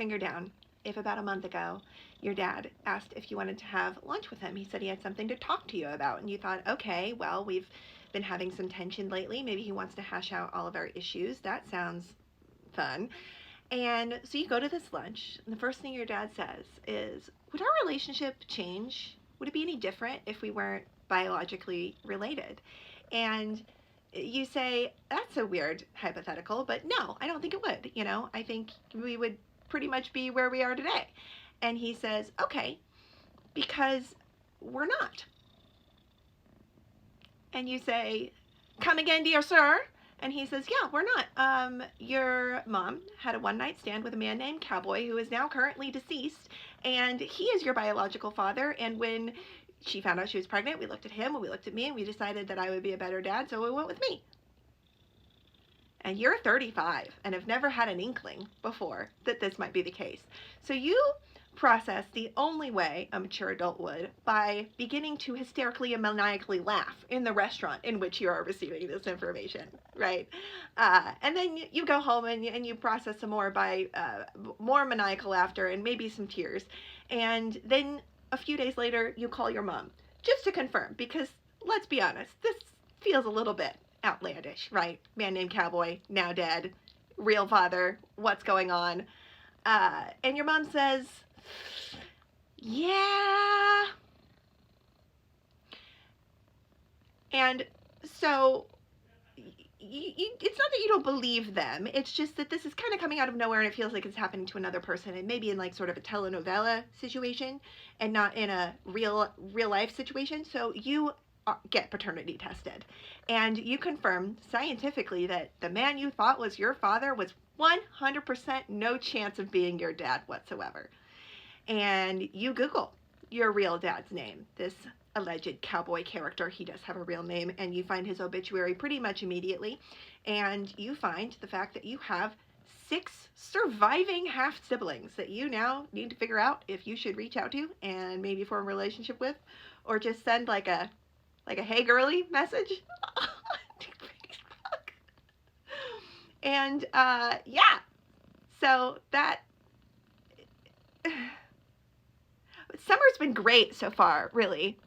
finger down if about a month ago your dad asked if you wanted to have lunch with him. He said he had something to talk to you about, and you thought, okay, well, we've been having some tension lately. Maybe he wants to hash out all of our issues. That sounds fun. And so you go to this lunch, and the first thing your dad says is, would our relationship change? Would it be any different if we weren't biologically related? And you say, that's a weird hypothetical, but no, I don't think it would. I think we would pretty much be where we are today. And he says, okay, because we're not. And you say, come again, dear sir? And he says, yeah, we're not. Your mom had a one-night stand with a man named Cowboy who is now currently deceased, and he is your biological father. And when she found out she was pregnant, we looked at him and we looked at me and we decided that I would be a better dad, so we went with me. And you're 35 and have never had an inkling before that this might be the case. So you process the only way a mature adult would by beginning to hysterically and maniacally laugh in the restaurant in which you are receiving this information, right? And then you go home and you process some more by more maniacal laughter and maybe some tears. And then a few days later, you call your mom just to confirm, because let's be honest, this feels a little bit outlandish, right? Man named Cowboy, now dead, real father, what's going on? And your mom says, yeah. And so it's not that you don't believe them, it's just that this is kind of coming out of nowhere and it feels like it's happening to another person, and maybe in like sort of a telenovela situation and not in a real life situation. So you get paternity tested and you confirm scientifically that the man you thought was your father was 100% no chance of being your dad whatsoever. And you Google your real dad's name, this alleged Cowboy character. He does have a real name, and you find his obituary pretty much immediately, and you find the fact that you have 6 surviving half siblings that you now need to figure out if you should reach out to and maybe form a relationship with, or just send like a hey girly message on Facebook. And yeah, so that summer's been great so far, really.